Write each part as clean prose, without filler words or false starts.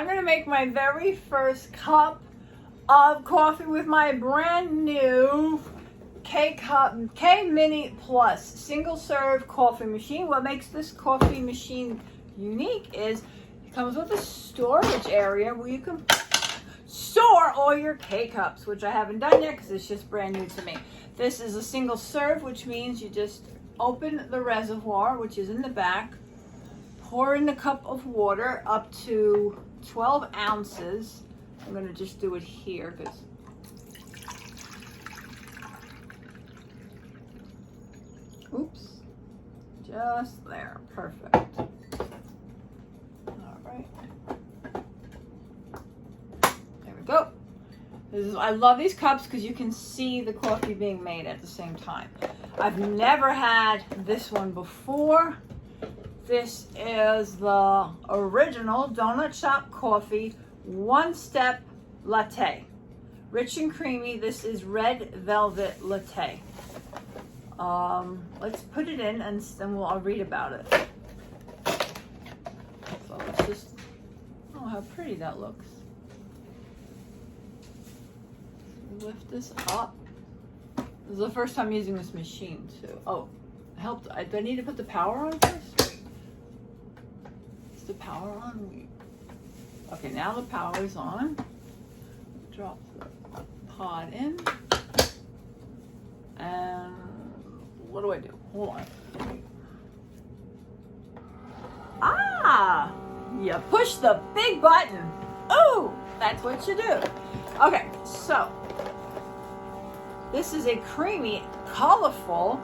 I'm gonna make my very first cup of coffee with my brand new K Mini Plus single serve coffee machine. What makes this coffee machine unique is it comes with a storage area where you can store all your K-cups, which I haven't done yet because it's just brand new to me. This is a single serve, which means you just open the reservoir, which is in the back, pour in the cup of water up to 12 ounces. I'm going to just do it here because oops, just there, perfect. All right, there we go. I love these cups because you can see the coffee being made at the same time. I've never had this one before. This is the original Donut Shop Coffee one-step latte. Rich and creamy. This is red velvet latte. Let's put it in and then I'll read about it. So let's just, oh, how pretty that looks. Lift this up. This is the first time using this machine too. Oh, helped. Do I need to put the power on first? Is the power on? Okay, now the power is on. Drop the pod in. And what do I do? Hold on. Ah! You push the big button. Oh, that's what you do. Okay, so this is a creamy, colorful,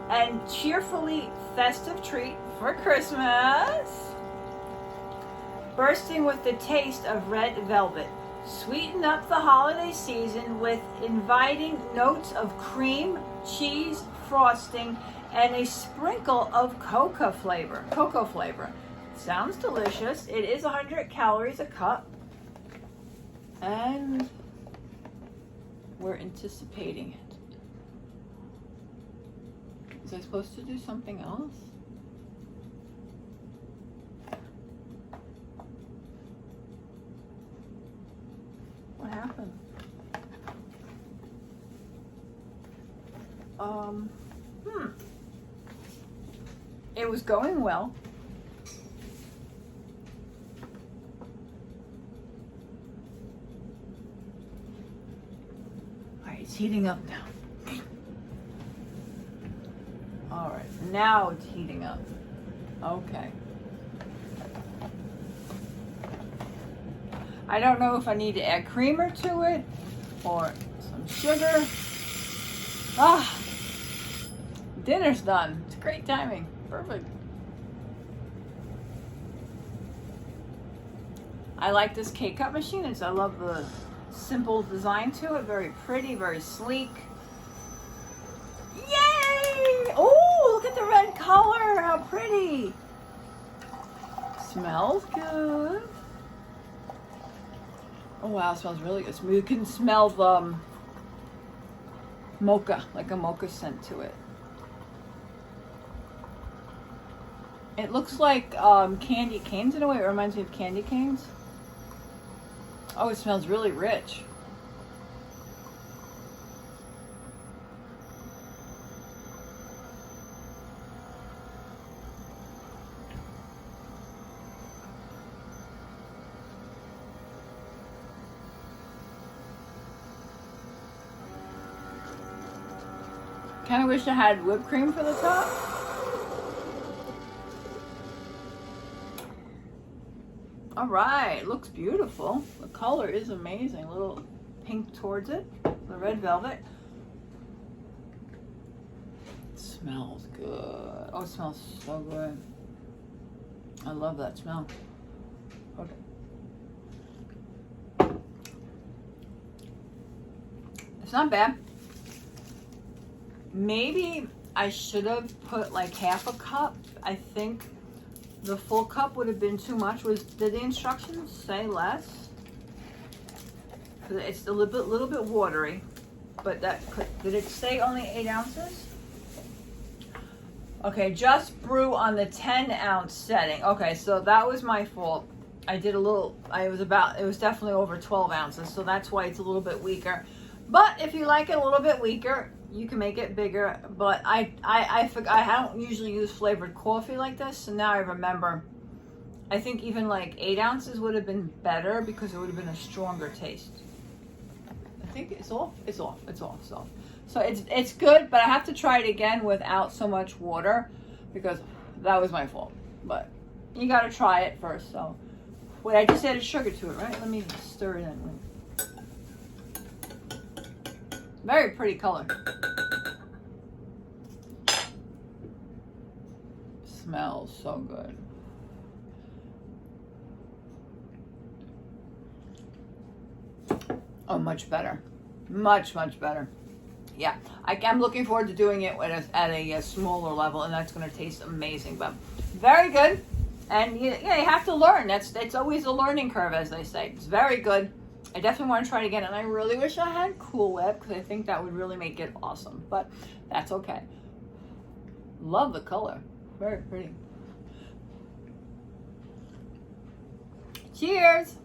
and cheerfully festive treat for Christmas. Bursting with the taste of red velvet. Sweeten up the holiday season with inviting notes of cream, cheese, frosting, and a sprinkle of cocoa flavor. Sounds delicious. It is 100 calories a cup. And we're anticipating it. Was I supposed to do something else? What happened? It was going well. It's heating up now. All right, now it's heating up. Okay. I don't know if I need to add creamer to it or some sugar. Ah, dinner's done. It's great timing. Perfect. I like this K-cup machine. I love the simple design to it. Very pretty, very sleek. Yay! Oh, look at the red color. How pretty. Smells good. Oh wow, it smells really good. You can smell the mocha, like a mocha scent to it. It looks like candy canes in a way. It reminds me of candy canes. Oh, it smells really rich. Kind of wish I had whipped cream for the top. All right, looks beautiful. The color is amazing. A little pink towards it, the red velvet. It smells good. Oh, it smells so good. I love that smell. Okay. It's not bad. Maybe I should have put like half a cup. I think the full cup would have been too much. Did the instructions say less? It's a little bit watery, but did it say only 8 ounces? Okay, just brew on the 10-ounce setting. Okay, so that was my fault. I did a little, it was definitely over 12 ounces, so that's why it's a little bit weaker. But if you like it a little bit weaker, you can make it bigger. But I don't usually use flavored coffee like this, and now I remember, I think even like 8 ounces would have been better because it would have been a stronger taste. I think it's off. So it's good, but I have to try it again without so much water because that was my fault. But you got to try it first. So wait, I just added sugar to it, right? Let me stir it in. Very pretty color. Smells so good. Oh, much better. Much better. Yeah, I'm looking forward to doing it at a smaller level, and that's going to taste amazing. But very good. And you have to learn. It's always a learning curve, as they say. It's very good. I definitely want to try it again, and I really wish I had Cool Whip because I think that would really make it awesome. But that's okay. Love the color. Very pretty. Cheers.